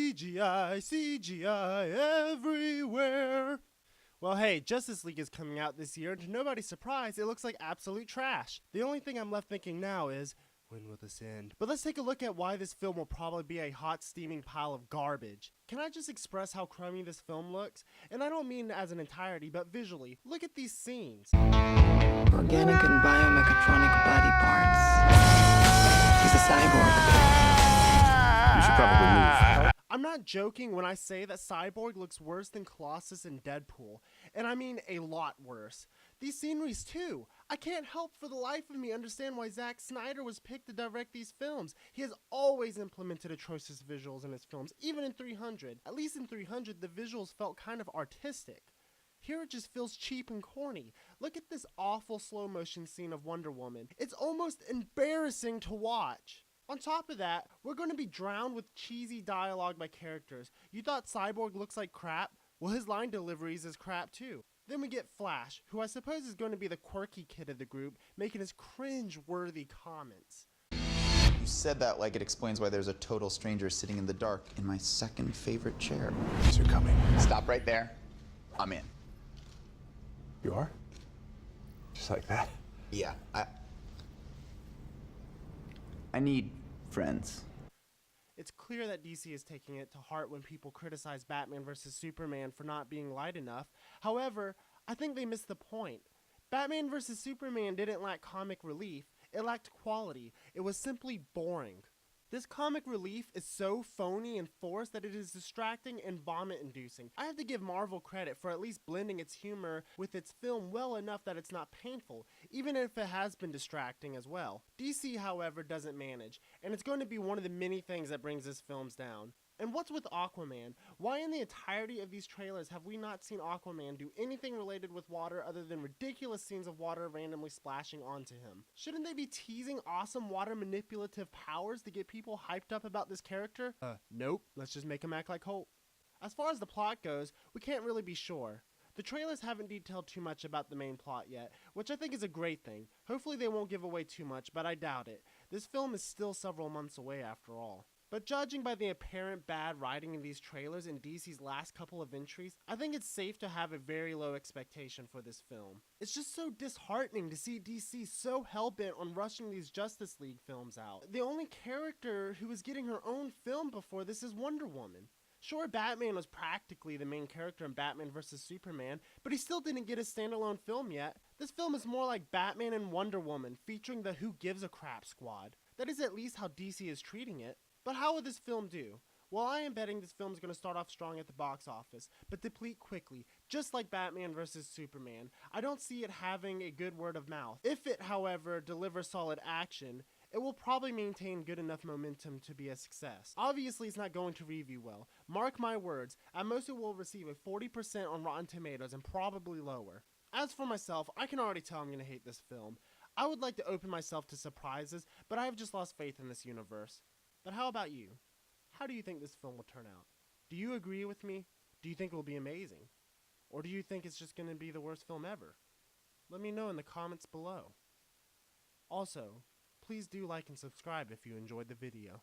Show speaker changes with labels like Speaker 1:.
Speaker 1: CGI, CGI everywhere. Well, hey, Justice League is coming out this year, and to nobody's surprise, it looks like absolute trash. The only thing I'm left thinking now is, when will this end? But let's take a look at why this film will probably be a hot, steaming pile of garbage. Can I just express how crummy this film looks? And I don't mean as an entirety, but visually. Look at these scenes.
Speaker 2: Organic and biomechatronic body parts. He's a cyborg.
Speaker 3: You should probably move.
Speaker 1: I'm not joking when I say that Cyborg looks worse than Colossus and Deadpool, and I mean a lot worse. These sceneries too. I can't help for the life of me understand why Zack Snyder was picked to direct these films. He has always implemented atrocious visuals in his films, even in 300. At least in 300, the visuals felt kind of artistic. Here it just feels cheap and corny. Look at this awful slow motion scene of Wonder Woman. It's almost embarrassing to watch. On top of that, we're going to be drowned with cheesy dialogue by characters. You thought Cyborg looks like crap? Well, his line deliveries is crap too. Then we get Flash, who I suppose is going to be the quirky kid of the group, making his cringe-worthy comments.
Speaker 4: You said that like it explains why there's a total stranger sitting in the dark in my second favorite chair.
Speaker 3: These are coming.
Speaker 4: Stop right there. I'm in.
Speaker 3: You are? Just like that?
Speaker 4: Yeah, I need friends.
Speaker 1: It's clear that DC is taking it to heart when people criticize Batman vs. Superman for not being light enough. However, I think they missed the point. Batman vs. Superman didn't lack comic relief, it lacked quality. It was simply boring. This comic relief is so phony and forced that it is distracting and vomit-inducing. I have to give Marvel credit for at least blending its humor with its film well enough that it's not painful, even if it has been distracting as well. DC, however, doesn't manage, and it's going to be one of the many things that brings this films down. And what's with Aquaman? Why in the entirety of these trailers have we not seen Aquaman do anything related with water other than ridiculous scenes of water randomly splashing onto him? Shouldn't they be teasing awesome water manipulative powers to get people hyped up about this character? Nope, let's just make him act like Hulk. As far as the plot goes, we can't really be sure. The trailers haven't detailed too much about the main plot yet, which I think is a great thing. Hopefully they won't give away too much, but I doubt it. This film is still several months away after all. But judging by the apparent bad writing in these trailers and DC's last couple of entries, I think it's safe to have a very low expectation for this film. It's just so disheartening to see DC so hell-bent on rushing these Justice League films out. The only character who is getting her own film before this is Wonder Woman. Sure, Batman was practically the main character in Batman vs. Superman, but he still didn't get a standalone film yet. This film is more like Batman and Wonder Woman, featuring the Who Gives a Crap squad. That is at least how DC is treating it. But how would this film do? Well, I am betting this film is going to start off strong at the box office, but deplete quickly, just like Batman vs. Superman. I don't see it having a good word of mouth. If it, however, delivers solid action, it will probably maintain good enough momentum to be a success. Obviously, it's not going to review well. Mark my words, at most it will receive a 40% on Rotten Tomatoes and probably lower. As for myself, I can already tell I'm going to hate this film. I would like to open myself to surprises, but I have just lost faith in this universe. But how about you? How do you think this film will turn out? Do you agree with me? Do you think it will be amazing? Or do you think it's just going to be the worst film ever? Let me know in the comments below. Also, please do like and subscribe if you enjoyed the video.